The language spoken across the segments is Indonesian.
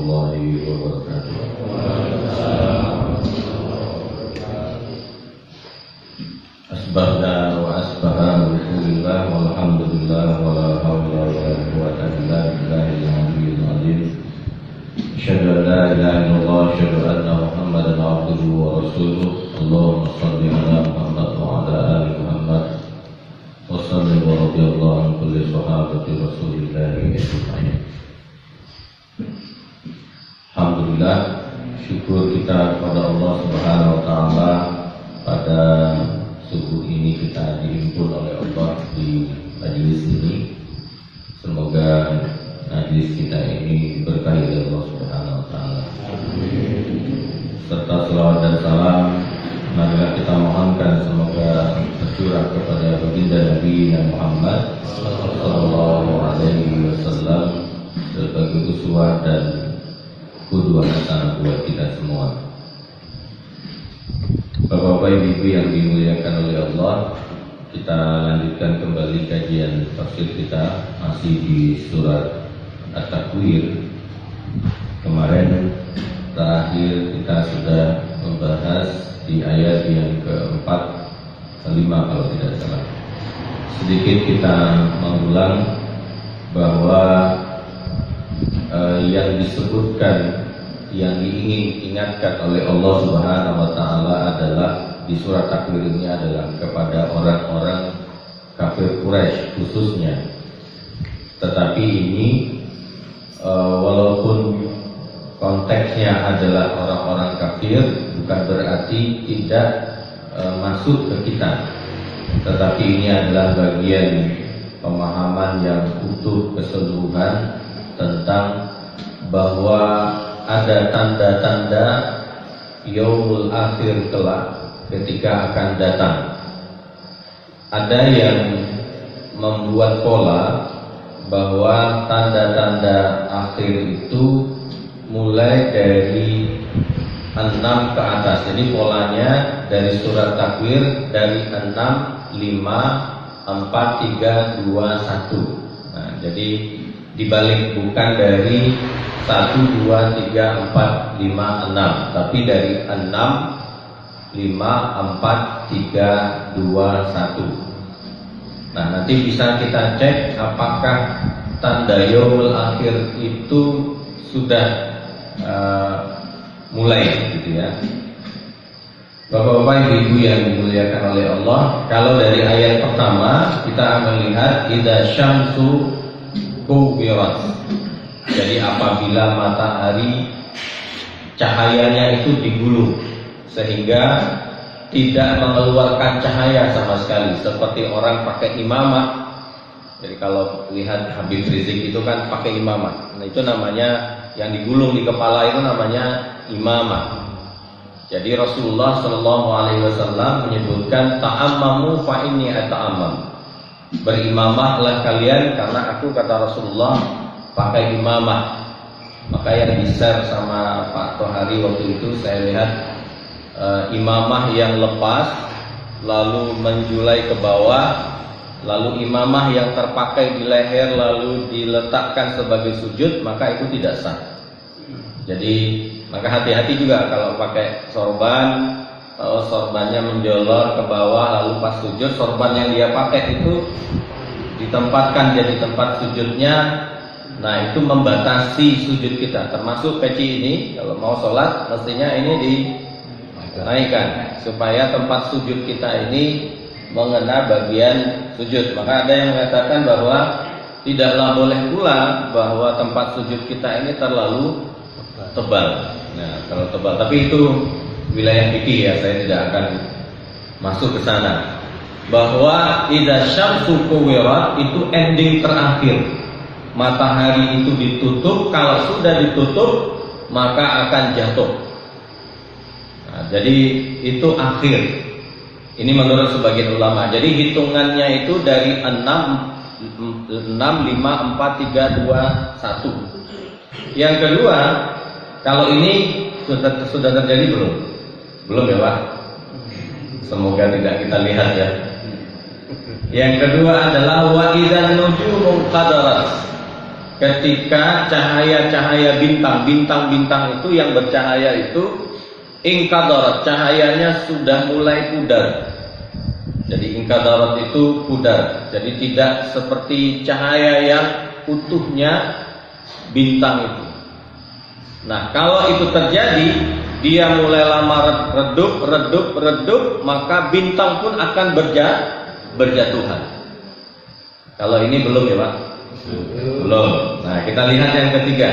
warahmatullahi wabarakatuh. Asbahna wa asbaha alhamdulillah walhamdulillah wala hawla wala quwwata illa billahil aliyyil azim. Asyhadu an la ilaha illallah wa asyhadu anna Muhammadan abduhu wa rasuluh. Allahumma shalli ala Muhammad wa ala ali Muhammad. Wa salli wa radhiyallahu an kulli sahabati Rasulillah ajma'in. Alhamdulillah, syukur kita kepada Allah Subhanahu wa taala pada subuh ini kita dihimpun oleh Allah di majelis ini. Semoga majelis kita ini berkahi oleh Allah Subhanahu wa taala. Serta selawat dan salam marilah kita mohonkan semoga tercurah kepada baginda Nabi Muhammad sallallahu alaihi wasallam sebagai uswah dan qudwah hasanah buat kita semua. Bapak-bapak, ibu-ibu yang dimuliakan oleh Allah, kita lanjutkan kembali kajian tafsir kita masih di surat At-Takwir. Kemarin terakhir kita sudah membahas di ayat yang keempat kelima kalau tidak salah. Sedikit kita mengulang bahwa yang disebutkan, yang diingin ingatkan oleh Allah Subhanahu wa taala adalah di surat Takwir ini adalah kepada orang-orang kafir Quraisy khususnya. Tetapi ini walaupun konteksnya adalah orang-orang kafir, bukan berarti tidak masuk ke kita. Tetapi ini adalah bagian pemahaman yang utuh keseluruhan tentang bahwa ada tanda-tanda yaumul akhir kelak ketika akan datang. Ada yang membuat pola bahwa tanda-tanda akhir itu mulai dari 6 ke atas. Jadi polanya dari surat Takwir dari 6, 5, 4, 3, 2, 1. Nah, jadi dibalik, bukan dari 1, 2, 3, 4, 5, 6, tapi dari 6, 5, 4, 3, 2, 1. Nah, nanti bisa kita cek apakah tanda yaumul akhir itu sudah mulai gitu ya. Bapak-bapak, ibu-ibu yang dimuliakan oleh Allah, kalau dari ayat pertama kita melihat idza syamsu kuwirat. Jadi apabila matahari cahayanya itu digulung sehingga tidak mengeluarkan cahaya sama sekali, seperti orang pakai imamah. Jadi kalau lihat Habib Rizik itu kan pakai imamah. Nah, itu namanya yang digulung di kepala itu namanya imamah. Jadi Rasulullah Shallallahu Alaihi Wasallam menyebutkan ta'ammamu fa inni ata'ammam. Berimamahlah kalian karena aku, kata Rasulullah, pakai imamah. Maka yang di-share sama Pak Tohari waktu itu saya lihat imamah yang lepas lalu menjulai ke bawah, lalu imamah yang terpakai di leher lalu diletakkan sebagai sujud, maka itu tidak sah. Jadi maka hati-hati juga kalau pakai sorban. Kalau sorbannya menjolor ke bawah lalu pas sujud, sorban yang dia pakai itu ditempatkan jadi tempat sujudnya. Nah, itu membatasi sujud kita. Termasuk peci ini, kalau mau sholat mestinya ini dinaikkan supaya tempat sujud kita ini mengena bagian sujud. Maka ada yang mengatakan bahwa tidaklah boleh pula bahwa tempat sujud kita ini terlalu tebal. Nah, kalau tebal, tapi itu wilayah fikih ya, saya tidak akan masuk ke sana. Bahwa idza syamsu kuwirat itu ending terakhir. Matahari itu ditutup, kalau sudah ditutup maka akan jatuh. Nah, jadi itu akhir. Ini menurut sebagian ulama. Jadi hitungannya itu dari 6, 5, 4, 3, 2, 1. Yang kedua, kalau ini sudah terjadi belum? Belum ya Pak? Semoga tidak kita lihat ya. Yang kedua adalah wa idzan nujumu qadarat. ketika cahaya-cahaya bintang-bintang itu yang bercahaya itu ingkadarat, cahayanya sudah mulai pudar. Jadi ingkadarat itu pudar. Jadi tidak seperti cahaya yang utuhnya bintang itu. Nah, kalau itu terjadi, dia mulai lama redup, maka bintang pun akan berjatuhan. Kalau ini belum ya Pak? Belum. Nah, kita lihat yang ketiga.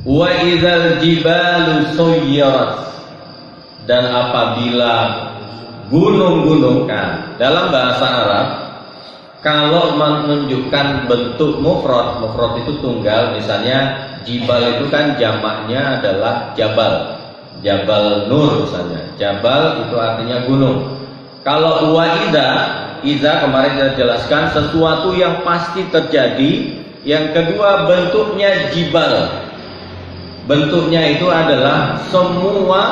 Wa idzal jibalu suyyirat, dan apabila gunung-gunung, kan dalam bahasa Arab kalau menunjukkan bentuk mufrad itu tunggal, misalnya jibal itu kan jamaknya adalah jabal, jabal nur misalnya, jabal itu artinya gunung. Kalau iza kemarin kita jelaskan sesuatu yang pasti terjadi. Yang kedua bentuknya jibal, bentuknya itu adalah semua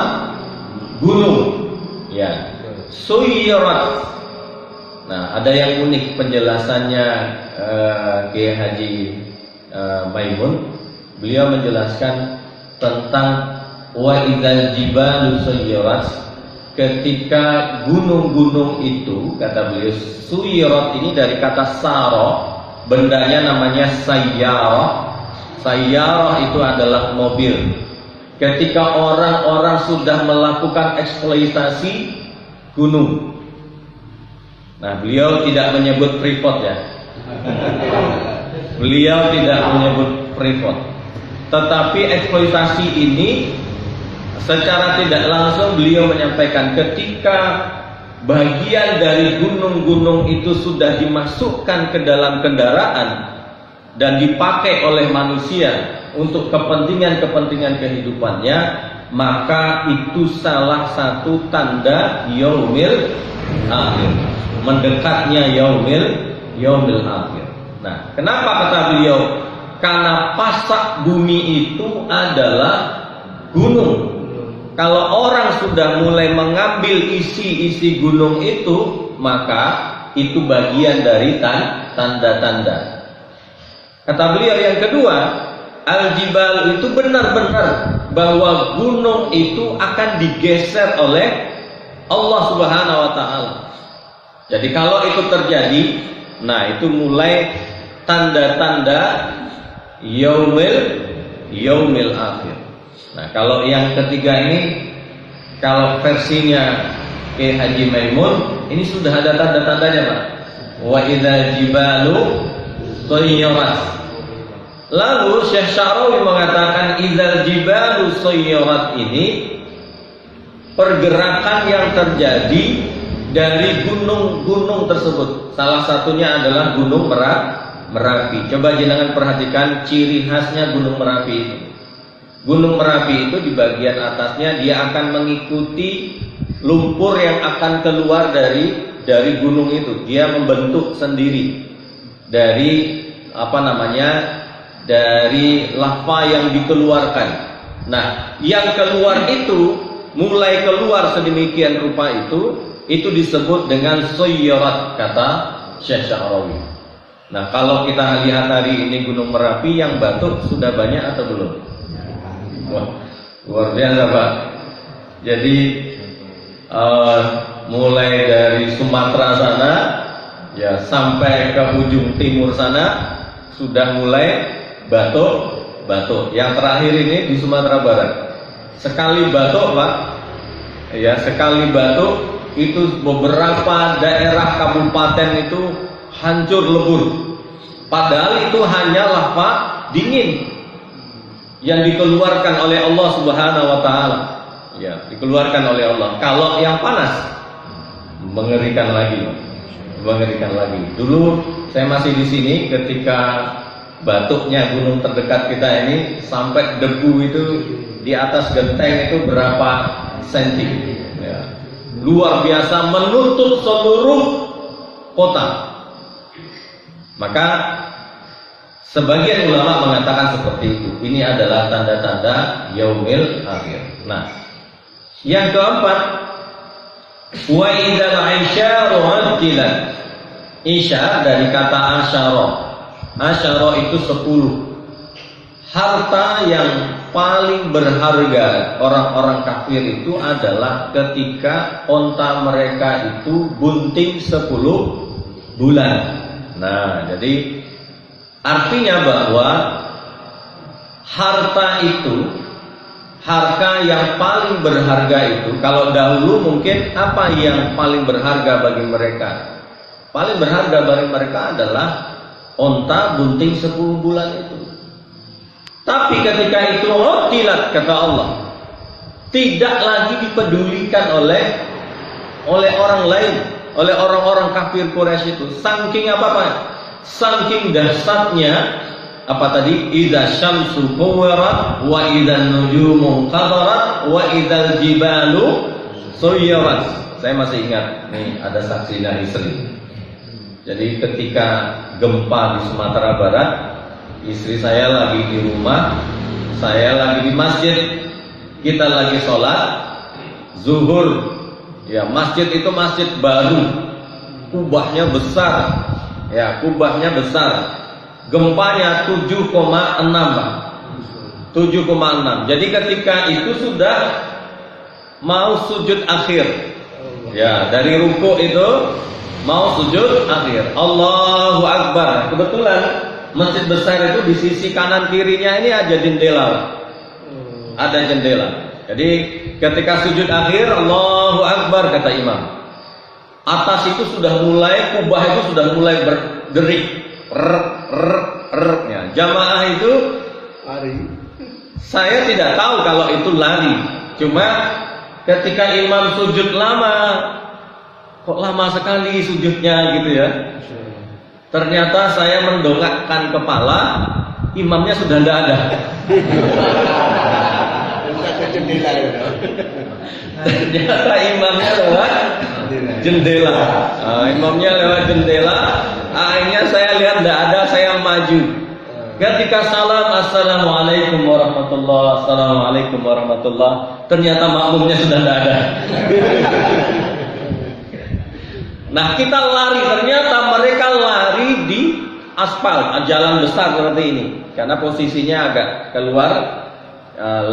gunung, ya. Suyyirat. Nah, ada yang unik penjelasannya Kiai Haji Maimun. Beliau menjelaskan tentang wa idzal jibalu suyyirat. Ketika gunung-gunung itu, kata beliau, suyyirat ini dari kata saro, bendanya namanya sayyarah. Sayyarah itu adalah mobil. Ketika orang-orang sudah melakukan eksploitasi gunung. Nah, beliau tidak menyebut Freeport ya. Beliau tidak menyebut Freeport. Tetapi eksploitasi ini secara tidak langsung beliau menyampaikan ketika bagian dari gunung-gunung itu sudah dimasukkan ke dalam kendaraan dan dipakai oleh manusia untuk kepentingan-kepentingan kehidupannya, maka itu salah satu tanda yaumil akhir, mendekatnya yaumil akhir. Nah, kenapa kata beliau? Karena pasak bumi itu adalah gunung. Kalau orang sudah mulai mengambil isi-isi gunung itu, maka itu bagian dari tanda-tanda. Kata beliau yang kedua, al-jibal itu benar-benar bahwa gunung itu akan digeser oleh Allah Subhanahu wa taala. Jadi kalau itu terjadi, nah itu mulai tanda-tanda yaumil akhir. Nah, kalau yang ketiga ini, kalau versinya Kiai Haji Maimun, ini sudah ada tanda-tandanya, Pak. Wa idzal jibalu suyyirat. Lalu Syekh Syarawi mengatakan idzal jibalu suyyirat ini pergerakan yang terjadi dari gunung-gunung tersebut. Salah satunya adalah Gunung Merapi. Coba jenengan perhatikan ciri khasnya Gunung Merapi itu. Gunung Merapi itu di bagian atasnya dia akan mengikuti lumpur yang akan keluar dari gunung itu. Dia membentuk sendiri dari dari lava yang dikeluarkan. Nah, yang keluar itu mulai keluar sedemikian rupa itu disebut dengan suyyirat, kata Syekh Syarawi. Nah, kalau kita lihat hari ini Gunung Merapi yang batuk sudah banyak atau belum? Wah, luar biasa Pak. Jadi mulai dari Sumatera sana ya sampai ke ujung timur sana sudah mulai batuk. Yang terakhir ini di Sumatera Barat. Sekali batuk Pak, ya sekali batuk itu beberapa daerah kabupaten itu hancur lebur. Padahal itu hanya lava dingin yang dikeluarkan oleh Allah Subhanahu wa taala. Ya, dikeluarkan oleh Allah. Kalau yang panas mengerikan lagi. Dulu saya masih di sini ketika batuknya gunung terdekat kita ini sampai debu itu di atas genteng itu berapa senti. Ya. Luar biasa menutup seluruh kota. Maka sebagian ulama mengatakan seperti itu. Ini adalah tanda-tanda yaumil akhir. Nah, yang keempat, wa idzal 'isyaru 'addilat. Isya dari kata asyara. Asyara itu 10. Harta yang paling berharga orang-orang kafir itu adalah ketika onta mereka itu bunting 10 bulan. Nah, jadi artinya bahwa harta yang paling berharga itu, kalau dahulu mungkin apa yang paling berharga bagi mereka? Paling berharga bagi mereka adalah onta bunting 10 bulan itu. Tapi ketika itu utilat, kata Allah, tidak lagi dipedulikan oleh orang lain, oleh orang-orang kafir Quraisy itu. Saking apa? Saking dahsyatnya apa tadi? Idza syamsu kuwirat wa idzan nujumu qadarat wa idzal jibalu suyirat. Saya masih ingat nih, ada saksi dari Sri. Jadi ketika gempa di Sumatera Barat, istri saya lagi di rumah, saya lagi di masjid, kita lagi sholat zuhur. Ya, masjid itu masjid baru, kubahnya besar. Ya, kubahnya besar. Gempanya 7,6, Pak. 7,6. Jadi ketika itu sudah mau sujud akhir. Ya, dari ruku itu mau sujud akhir. Allahu Akbar. Kebetulan masjid besar itu di sisi kanan kirinya ini ada jendela. Ada jendela. Jadi ketika sujud akhir, Allahu Akbar kata imam. Atas itu sudah mulai, kubah itu sudah mulai berderik. Ya. Jamaah itu lari. Saya tidak tahu kalau itu lari. Cuma ketika imam sujud lama, kok lama sekali sujudnya gitu ya. Ternyata saya mendongakkan kepala, imamnya sudah tidak ada. Ternyata imamnya lewat jendela. Imamnya lewat jendela. Akhirnya saya lihat tidak ada, saya maju. Ketika salam, assalamualaikum warahmatullah, assalamualaikum warahmatullah. Ternyata makmumnya sudah tidak ada. Nah, kita lari, ternyata mereka lari di aspal, jalan besar seperti ini. Karena posisinya agak keluar,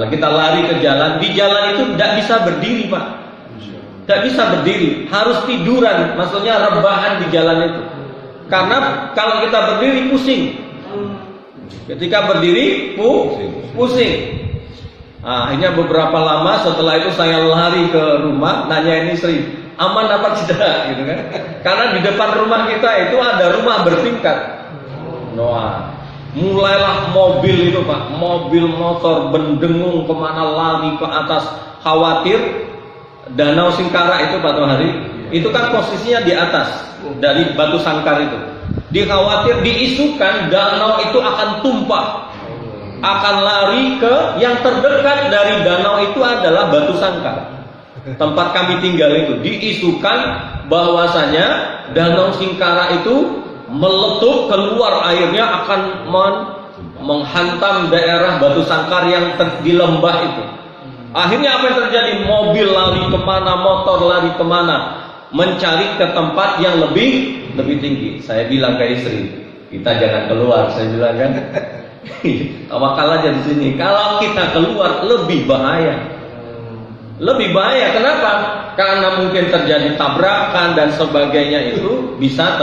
kita lari ke jalan. Di jalan itu tidak bisa berdiri, Pak. Tidak bisa berdiri, harus tiduran. Maksudnya rebahan di jalan itu. Karena kalau kita berdiri pusing. Ketika berdiri pusing. Nah, akhirnya beberapa lama setelah itu saya lari ke rumah, nanyain istri, aman apa tidak gitu kan? Karena di depan rumah kita itu ada rumah bertingkat. Noah, mulailah mobil itu Pak, mobil motor bendengung kemana lari ke atas, khawatir Danau Singkara itu Pak Tohari, itu kan posisinya di atas dari Batu Sangkar itu. Dikhawatir, diisukan danau itu akan tumpah, akan lari ke yang terdekat dari danau itu adalah Batu Sangkar. Tempat kami tinggal itu diisukan bahwasanya Danau Singkara itu meletup, keluar airnya akan menghantam daerah Batu Sangkar yang di lembah itu. Akhirnya apa yang terjadi? Mobil lari kemana, motor lari kemana, mencari ke tempat yang lebih tinggi. Saya bilang ke istri, kita jangan keluar. Saya bilang kan, tawakal aja di sini. Kalau kita keluar lebih bahaya. Lebih bahaya, kenapa? Karena mungkin terjadi tabrakan dan sebagainya, itu bisa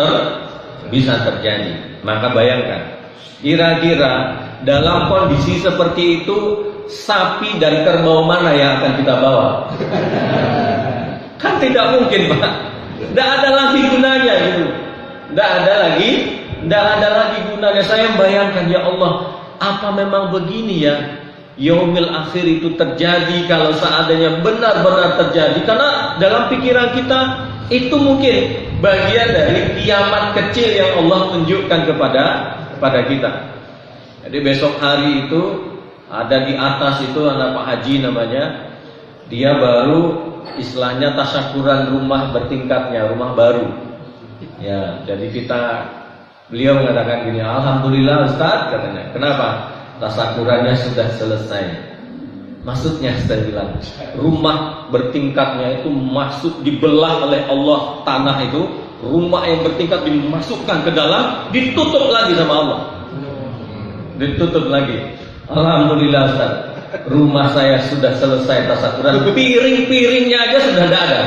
terjadi. Maka bayangkan, kira-kira dalam kondisi seperti itu, sapi dan kerbau mana yang akan kita bawa? Kan tidak mungkin, Pak. Tidak ada lagi gunanya gitu. Tidak ada lagi gunanya. Saya membayangkan, ya Allah, apa memang begini ya? Yaumil akhir itu terjadi, kalau seandainya benar-benar terjadi. Karena dalam pikiran kita itu mungkin bagian dari kiamat kecil yang Allah tunjukkan kepada kita. Jadi besok hari itu ada di atas itu anak Pak Haji namanya, dia baru istilahnya tasyakuran rumah bertingkatnya, rumah baru. Ya, jadi beliau mengatakan gini, alhamdulillah Ustaz katanya. Kenapa? Tasyakurannya sudah selesai. Maksudnya saya bilang, rumah bertingkatnya itu masuk dibelah oleh Allah, tanah itu rumah yang bertingkat dimasukkan ke dalam, ditutup lagi sama Allah. Ditutup lagi. Alhamdulillah Ustaz, rumah saya sudah selesai tasakuran, piring-piringnya aja sudah tidak ada.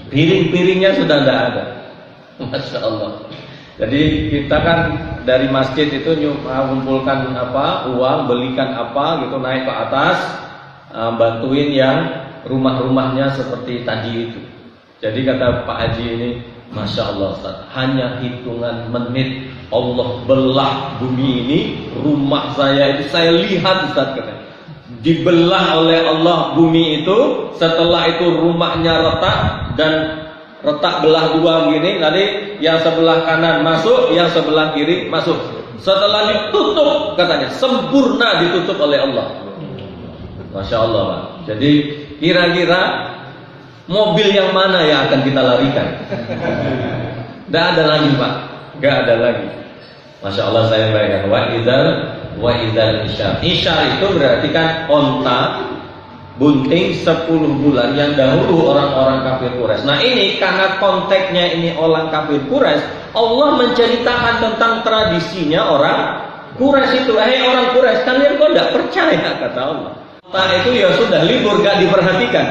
Piring-piringnya sudah tidak ada. Masya Allah. Jadi kita kan dari masjid itu mengumpulkan uang, belikan gitu, naik ke atas, bantuin yang rumah-rumahnya seperti tadi itu. Jadi kata Pak Haji ini, Masya Allah Ustaz, hanya hitungan menit Allah belah bumi ini, rumah saya itu saya lihat Ustaz, katanya dibelah oleh Allah bumi itu. Setelah itu rumahnya retak, dan retak belah dua begini, tadi yang sebelah kanan masuk, yang sebelah kiri masuk. Setelah ditutup, katanya sempurna ditutup oleh Allah. Masya Allah Pak. Jadi kira-kira mobil yang mana yang akan kita larikan? Tidak ada lagi Pak, tidak ada lagi. Masya Allah, saya bayangkan wa idzal isyar. Isyar itu berarti kan onta bunting 10 bulan yang dahulu orang-orang kafir Quraisy. Nah ini karena konteksnya ini orang kafir Quraisy, Allah menceritakan tentang tradisinya orang Quraisy itu. Orang Quraisy, kalian kok tidak percaya, kata Allah. Onta itu ya sudah libur, gak diperhatikan.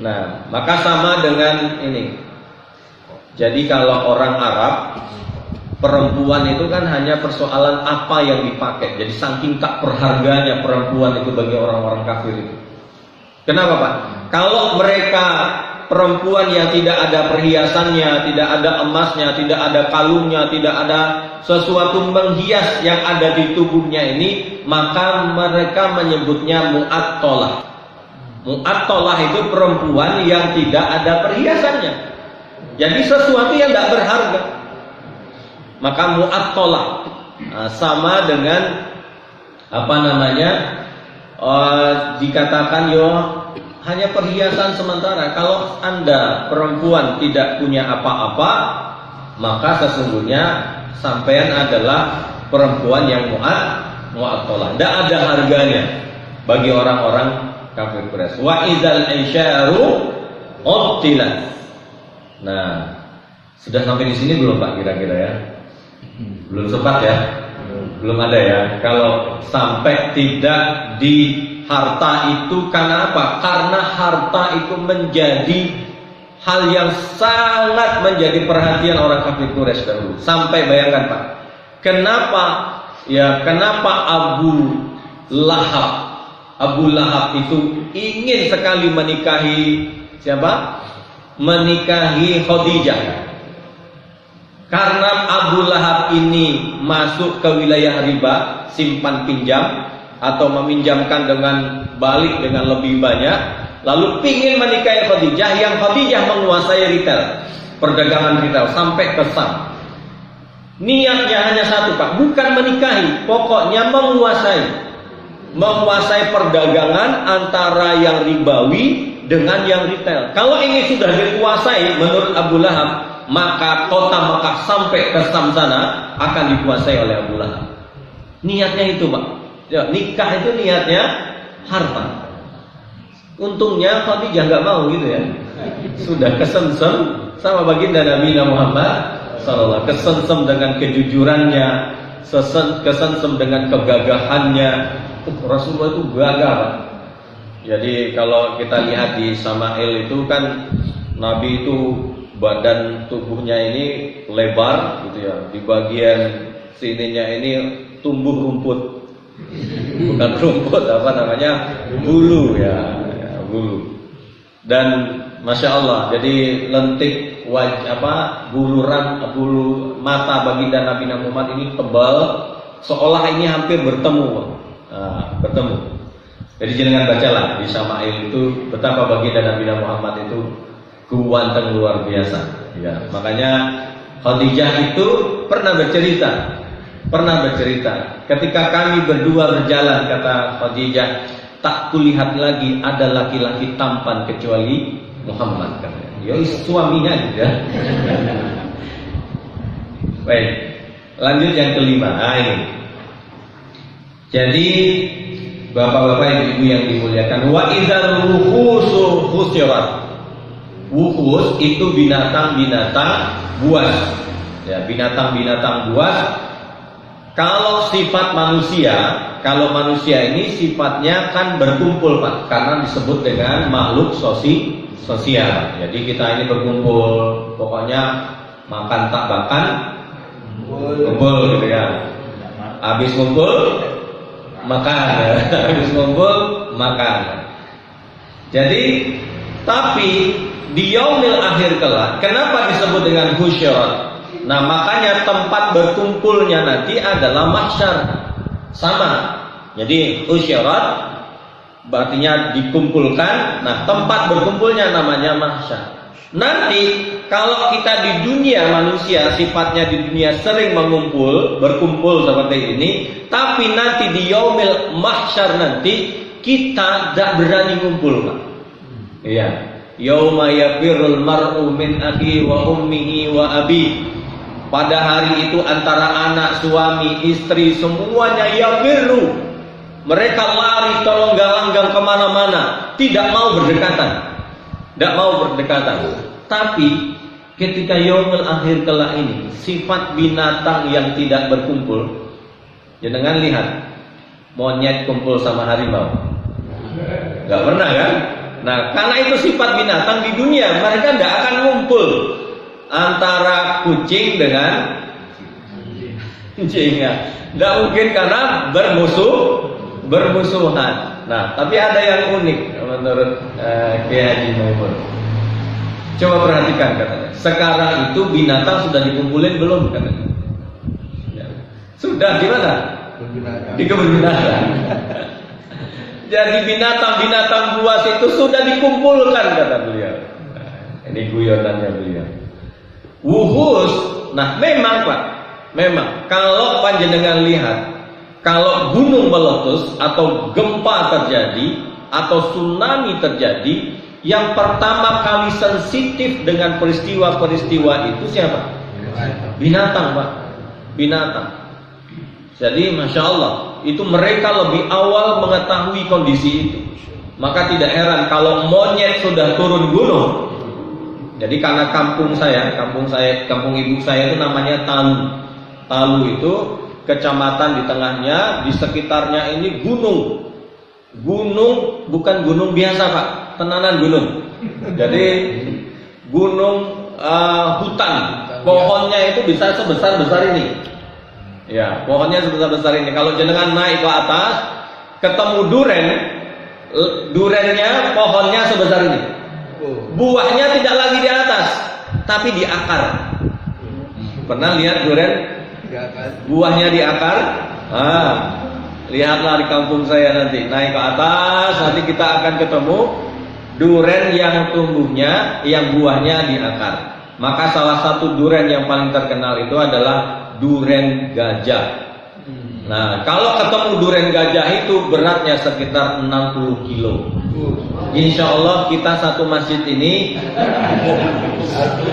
Nah maka sama dengan ini. Jadi kalau orang Arab, perempuan itu kan hanya persoalan apa yang dipakai. Jadi saking tak berharganya perempuan itu bagi orang-orang kafir itu. Kenapa Pak? Kalau mereka perempuan yang tidak ada perhiasannya, tidak ada emasnya, tidak ada kalungnya, tidak ada sesuatu menghias yang ada di tubuhnya ini, maka mereka menyebutnya mu'attolah. Mu'attolah itu perempuan yang tidak ada perhiasannya. Jadi sesuatu yang tidak berharga. Maka mu'attolah sama dengan dikatakan hanya perhiasan sementara. Kalau Anda perempuan tidak punya apa-apa, maka sesungguhnya sampean adalah perempuan yang mu'attolah. Tidak ada harganya bagi orang-orang kafir Quraisy. Wa idzal isyaru uttilat. Nah, sudah sampai di sini belum Pak kira-kira ya? Belum sempat ya? Belum ada ya. Kalau sampai tidak di harta itu, karena apa? Karena harta itu menjadi hal yang sangat menjadi perhatian orang kafir Quraisy dahulu. Sampai bayangkan Pak, kenapa Abu Lahab itu ingin sekali menikahi siapa? Menikahi Khadijah. Karena Abu Lahab ini masuk ke wilayah riba, simpan pinjam, atau meminjamkan dengan balik dengan lebih banyak, lalu pingin menikahi Khadijah, yang Khadijah menguasai retail, perdagangan retail sampai ke Sam. Niatnya hanya satu Pak, bukan menikahi, pokoknya menguasai perdagangan antara yang ribawi dengan yang retail. Kalau ini sudah dikuasai menurut Abu Lahab, maka kota Mekah sampai ke Sam sana akan dikuasai oleh Abu Lahab. Niatnya itu Pak. Ya, nikah itu niatnya harta. Untungnya Khadijah nggak mau gitu ya. Sudah kesemsem sama baginda Nabi Muhammad sallallahu, kesemsem dengan kejujurannya, kesemsem dengan kegagahannya. Rasulullah itu gagah Pak. Jadi kalau kita lihat di Sama'il itu kan Nabi itu badan tubuhnya ini lebar gitu ya. Di bagian sininya ini tumbuh rumput. Bukan rumput, bulu ya, bulu. Dan Masya Allah, jadi lentik bulu mata baginda Nabi Muhammad ini tebal, seolah ini hampir bertemu. Bertemu. Jadi jangan bacalah di Sama'il itu betapa baginda Nabi Muhammad itu ganteng luar biasa. Ya, makanya Khadijah itu pernah bercerita, ketika kami berdua berjalan, kata Khadijah, tak kulihat lagi ada laki-laki tampan kecuali Muhammad, katanya. Ya suaminya juga. Baik, lanjut yang kelima. Ini. Jadi bapak-bapak ibu-ibu yang dimuliakan, wa idzal ruhusu husirat. Wuhus itu binatang-binatang buas. Ya, binatang-binatang buas. Kalau sifat manusia, kalau manusia ini sifatnya kan berkumpul, Pak, karena disebut dengan makhluk sosial. Jadi kita ini berkumpul, pokoknya makan tak makan, kumpul gitu kan. Habis kumpul makan, habis kumpul makan. Jadi, tapi di yaumil akhir kelak, kenapa disebut dengan husyarat? Nah, makanya tempat berkumpulnya nanti adalah mahsyar. Sama. Jadi husyarat artinya dikumpulkan. Nah, tempat berkumpulnya namanya mahsyar. Nanti kalau kita di dunia manusia sifatnya di dunia sering berkumpul seperti ini, tapi nanti di yaumil mahsyar nanti kita tidak berani kumpul, Pak. Iya. Yauma yafirul mar'u min akhi wa ummihi wa abi. Pada hari itu antara anak, suami, istri semuanya yafirru. Mereka lari terlenggang-langgang kemana-mana, tidak mau berdekatan. Tidak mau berdekatan. Tapi ketika yaumul akhir kelak ini, sifat binatang yang tidak berkumpul, jangan lihat monyet kumpul sama harimau. Gak pernah kan? Nah, karena itu sifat binatang di dunia, mereka tidak akan ngumpul antara kucing dengan kucing ya. Tidak mungkin karena bermusuhan. Nah, tapi ada yang unik menurut Kiai Haji Maimun. Coba perhatikan katanya. Sekarang itu binatang sudah dikumpulin belum katanya? Ya. Sudah di mana? Di kebun binatang. Jadi binatang-binatang buas itu sudah dikumpulkan kata beliau. Nah, ini guyonannya beliau. Wuhus, nah memang Pak, memang kalau panjenengan lihat, kalau gunung meletus atau gempa terjadi atau tsunami terjadi, yang pertama kali sensitif dengan peristiwa-peristiwa itu siapa? Binatang, Pak. Binatang. Jadi Masya Allah, itu mereka lebih awal mengetahui kondisi itu. Maka tidak heran kalau monyet sudah turun gunung. Jadi karena kampung ibu saya itu namanya Talu. Talu itu kecamatan di tengahnya, di sekitarnya ini gunung. Gunung bukan gunung biasa, Pak, tenanan gunung. Jadi gunung hutan. Pohonnya itu bisa sebesar-besar ini. Ya, pohonnya sebesar-besar ini. Kalau jenengan naik ke atas, ketemu durennya pohonnya sebesar ini. Buahnya tidak lagi di atas, tapi di akar. Pernah lihat duren? Buahnya di akar? Lihatlah di kampung saya nanti. Naik ke atas, nanti kita akan ketemu duren yang tumbuhnya, yang buahnya di akar. Maka salah satu duren yang paling terkenal itu adalah duren gajah. Nah, kalau ketemu duren gajah itu beratnya sekitar 60 kilo. Insya Allah kita satu masjid ini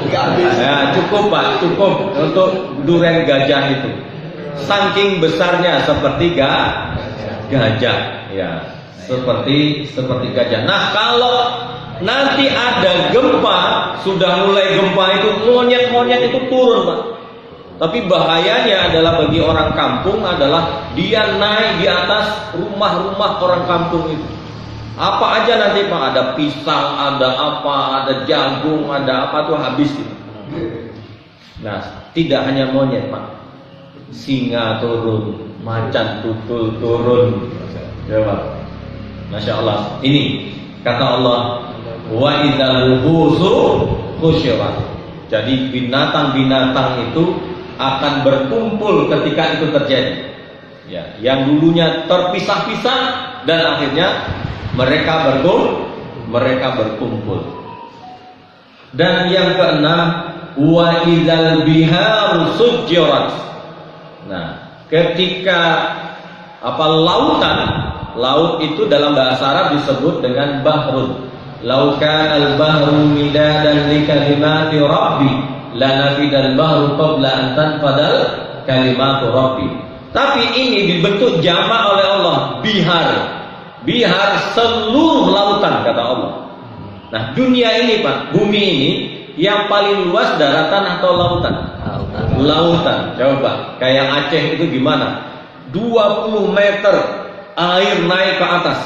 ya, cukup Pak, cukup untuk duren gajah itu. Saking besarnya seperti gajah, ya, seperti gajah. Nah, kalau nanti ada gempa, sudah mulai gempa itu monyet-monyet itu turun, Pak. Tapi bahayanya adalah bagi orang kampung adalah dia naik di atas rumah-rumah orang kampung itu. Apa aja nanti Pak, ada pisang, ada apa, ada jagung, ada apa tuh habis gitu. Nah, tidak hanya monyet Pak, singa turun, macan tutul turun. Ya Pak, Masya Allah. Ini kata Allah, wa idzal wuhusu husyirat. Jadi binatang-binatang itu akan berkumpul ketika itu terjadi. Ya, yang dulunya terpisah-pisah dan akhirnya mereka berkumpul. Dan yang keenam, wa idzal biharu sujjirat. Nah, ketika laut itu dalam bahasa Arab disebut dengan bahrun. Lau kana al-bahru midadan li kalimati rabbi lanafidal bahru qabla an tanfadal kalimatu rabbi. Tapi ini dibentuk jamak oleh Allah, bihar seluruh lautan kata Allah. Nah, dunia ini Pak, bumi ini yang paling luas daratan atau lautan? Lautan. Coba, kayak Aceh itu gimana? 20 meter air naik ke atas.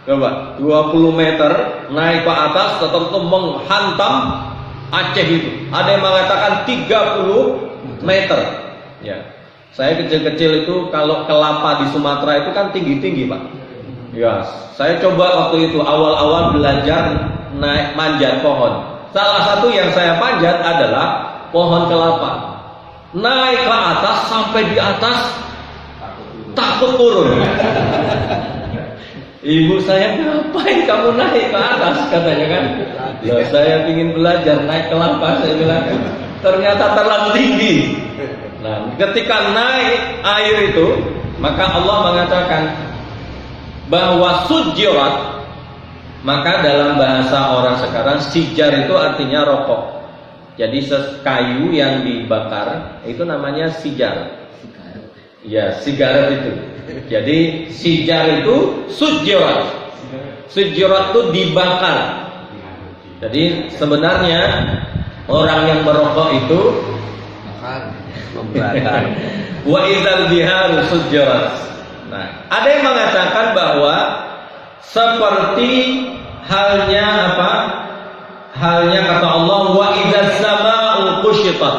Coba, 20 meter naik ke atas, tetap menghantam Aceh itu. Ada yang mengatakan 30 meter. Ya. Saya kecil-kecil itu kalau kelapa di Sumatera itu kan tinggi-tinggi Pak. Ya, saya coba waktu itu awal-awal belajar naik manjat pohon. Salah satu yang saya panjat adalah pohon kelapa. Naik ke atas sampai di atas takut turun. Ibu saya, ngapain kamu naik ke atas? Katanya kan. Ya saya ingin belajar naik kelapa, saya bilang. Ternyata terlalu tinggi. Nah, ketika naik air itu, maka Allah mengatakan bahwa sujirat, maka dalam bahasa orang sekarang sijar itu artinya rokok. Jadi kayu yang dibakar itu namanya sijar. Ya, sigaret itu. Jadi sijar itu sujirat. Sujirat itu dibakar. Jadi sebenarnya orang yang merokok itu membakar. Wa idzal biharu sujirat. Nah, ada yang mengatakan bahwa seperti halnya apa? Halnya kata Allah wa idzas samaa'u kushitat.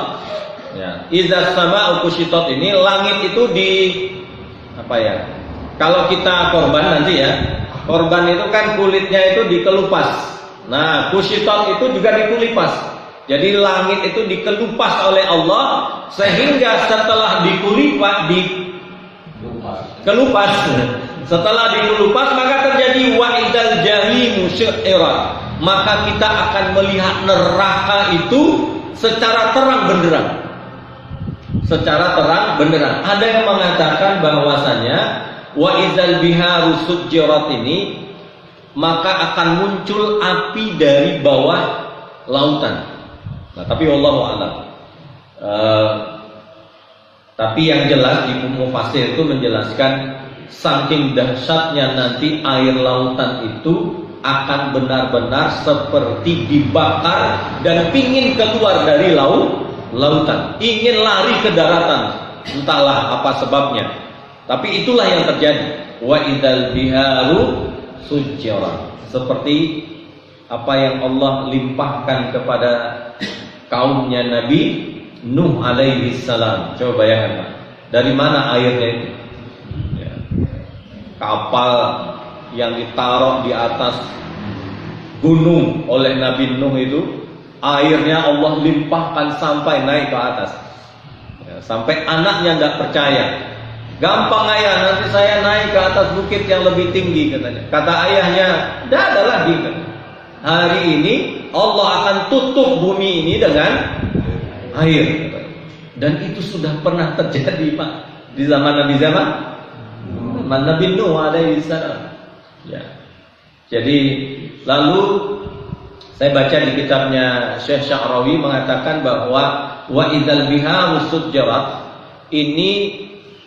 Ya, idzas samaa'u kushitat ini langit itu di apa ya? Kalau kita korban nanti ya, korban itu kan kulitnya itu dikelupas. Nah, kushitat itu juga dikulipas. Jadi langit itu dikelupas oleh Allah sehingga setelah kelupas. Setelah dikelupas maka terjadi wa idzal jahimu syu'irat. Maka kita akan melihat neraka itu secara terang benderang. Secara terang benderang. Ada yang mengatakan bahwasanya wa idzal biharu sujirat ini maka akan muncul api dari bawah lautan. Nah, tapi wallahu a'lam. Tapi yang jelas di Mufassir itu menjelaskan saking dahsyatnya nanti air lautan itu akan benar-benar seperti dibakar dan pingin keluar dari lautan, ingin lari ke daratan, entahlah apa sebabnya. Tapi itulah yang terjadi. Wa idzal biharu sujirat. Seperti apa yang Allah limpahkan kepada kaumnya Nabi Nuh alaihi salam. Coba bayangkan Pak, dari mana airnya itu? Ya. Kapal yang ditaruh di atas gunung oleh Nabi Nuh itu, airnya Allah limpahkan sampai naik ke atas. Ya, sampai anaknya nggak percaya. Gampang ayah, nanti saya naik ke atas bukit yang lebih tinggi katanya. Kata ayahnya, tidak ada lagi. Hari ini Allah akan tutup bumi ini dengan air. Dan itu sudah pernah terjadi Pak di zaman Nabi Nuh alaihi salam. Ya. Jadi lalu saya baca di kitabnya Syekh Sya'rawi mengatakan bahwa wa idzal biharu sujirat ini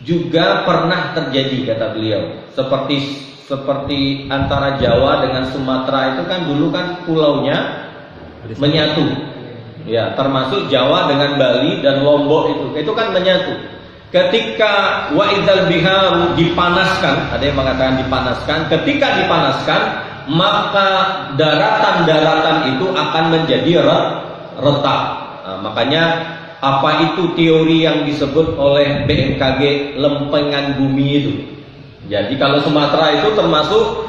juga pernah terjadi kata beliau. Seperti antara Jawa dengan Sumatera itu kan dulu kan pulaunya menyatu. Ya, termasuk Jawa dengan Bali dan Lombok itu kan menyatu. Ketika wa idzal biharu dipanaskan, ada yang mengatakan dipanaskan, ketika dipanaskan maka daratan-daratan itu akan menjadi retak. Nah, makanya apa itu teori yang disebut oleh BMKG lempengan bumi itu. Jadi kalau Sumatera itu termasuk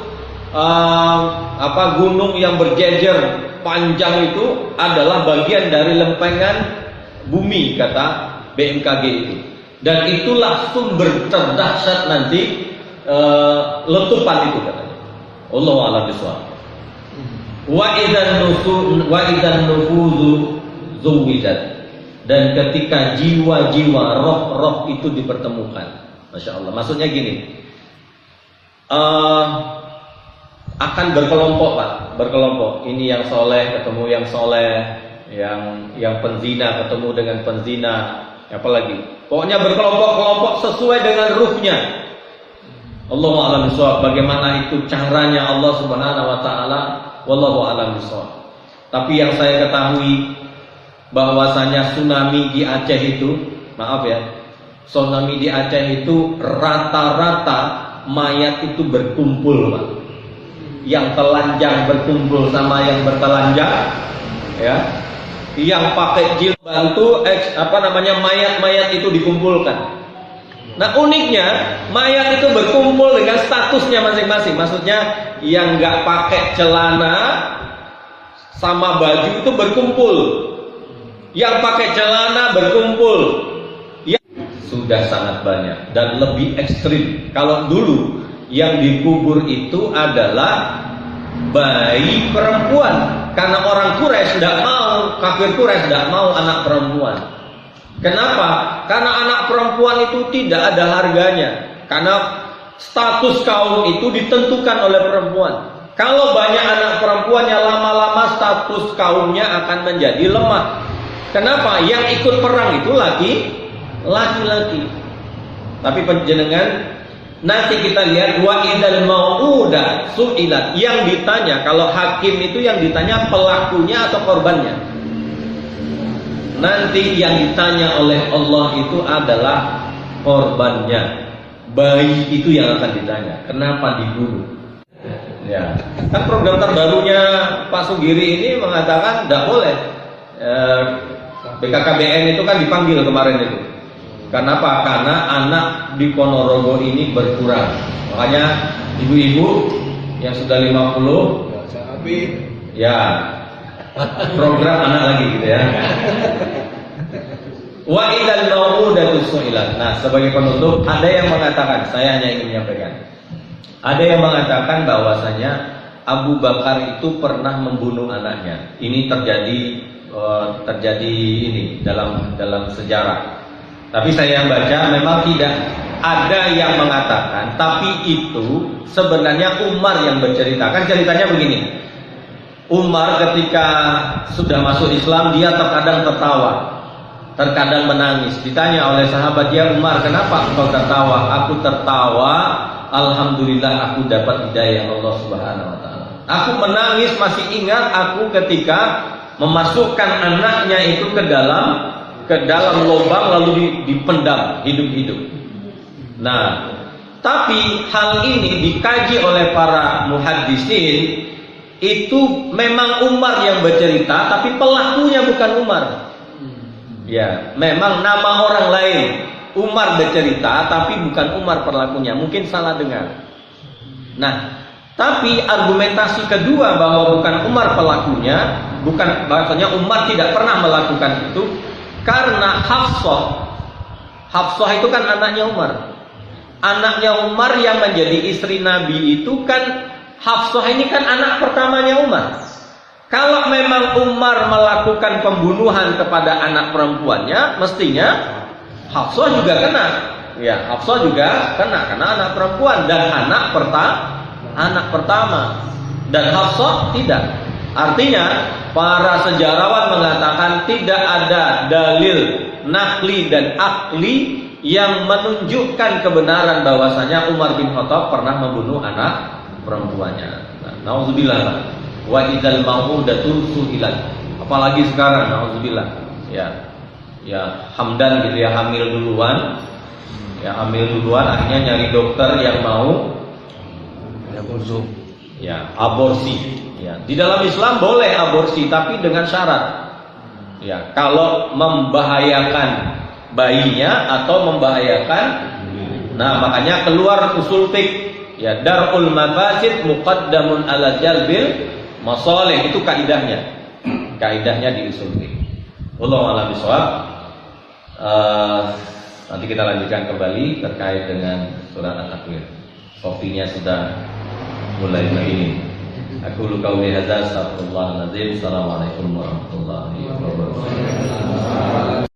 gunung yang berjejer panjang itu adalah bagian dari lempengan bumi kata BMKG itu. Dan itulah sumber terdahsyat nanti letupan itu katanya. Allahu a'lam bishawab. Wa idzan nufuzu zuwidat. Dan ketika jiwa-jiwa roh-roh itu dipertemukan. Masya Allah. Maksudnya gini, akan berkelompok Pak, berkelompok. Ini yang soleh ketemu yang soleh, yang penzina ketemu dengan penzina, apalagi. Pokoknya berkelompok-kelompok sesuai dengan ruhnya. Allahu a'lam bishawab. Bagaimana itu caranya Allah Subhanahu wa taala Wallahu a'lam bishawab. Tapi yang saya ketahui bahwasanya tsunami di Aceh itu, maaf ya, tsunami di Aceh itu rata-rata mayat itu berkumpul, Pak. Yang telanjang berkumpul sama yang bertelanjang, ya. Yang pakai jilbab itu mayat-mayat itu dikumpulkan. Nah uniknya mayat itu berkumpul dengan statusnya masing-masing. Maksudnya yang nggak pakai celana sama baju itu berkumpul, yang pakai celana berkumpul. Ya, sudah sangat banyak dan lebih ekstrim. Kalau dulu yang dikubur itu adalah bayi perempuan, karena orang Quraisy tidak mau, kafir Quraisy tidak mau anak perempuan. Kenapa? Karena anak perempuan itu tidak ada harganya. Karena status kaum itu ditentukan oleh perempuan. Kalau banyak anak perempuannya, lama-lama status kaumnya akan menjadi lemah. Kenapa? Yang ikut perang itu laki-laki. Tapi penjenengan nanti kita lihat wa idzal mau'udah su'ilat. Yang ditanya, kalau hakim itu yang ditanya pelakunya atau korbannya. Nanti yang ditanya oleh Allah itu adalah korbannya. Bayi itu yang akan ditanya, kenapa dibunuh? Ya, kan program terbarunya Pak Sugiri ini mengatakan tidak boleh. BKKBN itu kan dipanggil kemarin itu. Kenapa? Karena anak di Ponorogo ini berkurang. Makanya ibu-ibu yang sudah 50, ya program anak lagi gitu ya. Wa idzal mau'udatu su'ilat. Nah, sebagai penutup ada yang mengatakan, saya hanya ingin menyampaikan. Ada yang mengatakan bahwasanya Abu Bakar itu pernah membunuh anaknya. Ini terjadi ini dalam sejarah. Tapi saya yang baca memang tidak ada yang mengatakan, tapi itu sebenarnya Umar yang bercerita. Kan ceritanya begini. Umar ketika sudah masuk Islam, dia terkadang tertawa, terkadang menangis. Ditanya oleh sahabat dia, Umar, kenapa engkau tertawa? Aku tertawa, alhamdulillah aku dapat hidayah Allah Subhanahu wa taala. Aku menangis, masih ingat aku ketika memasukkan anaknya itu ke dalam lubang lalu dipendam hidup-hidup. Nah, tapi hal ini dikaji oleh para muhaddisin. Itu memang Umar yang bercerita, tapi pelakunya bukan Umar. Ya, memang nama orang lain. Umar bercerita, tapi bukan Umar pelakunya. Mungkin salah dengar. Nah, tapi argumentasi kedua bahwa bukan Umar pelakunya, bukan bahasanya Umar tidak pernah melakukan itu, karena Hafsah itu kan anaknya Umar. Anaknya Umar yang menjadi istri Nabi itu kan Hafsah ini kan anak pertamanya Umar. Kalau memang Umar melakukan pembunuhan kepada anak perempuannya, mestinya Hafsah juga kena. Ya, Hafsah juga kena karena anak perempuan dan anak pertama. Dan Hafsah tidak. Artinya para sejarawan mengatakan tidak ada dalil nakli dan akli yang menunjukkan kebenaran bahwasanya Umar bin Khattab pernah membunuh anak perempuannya. Nah, nauzubillah. Wa idzal mau'udatu su'ilat. Apalagi sekarang nauzubillah. Ya Hamdan gitu ya, hamil duluan. Ya hamil duluan, akhirnya nyari dokter yang mau aborsi. Ya, di dalam Islam boleh aborsi tapi dengan syarat. Ya, kalau membahayakan bayinya atau membahayakan, nah makanya keluar usul fiqh. Ya, darul mafasid muqaddamun ala jalbil masalih, itu kaidahnya. Kaidahnya di usul fiqh. Wallahu a'lam bishawab. Nanti kita lanjutkan kembali terkait dengan surat At-Takwir. Kopinya sudah mulai begini. Aku lu qauli hadza, astagfirullahaladzim. Assalamualaikum warahmatullahi wabarakatuh.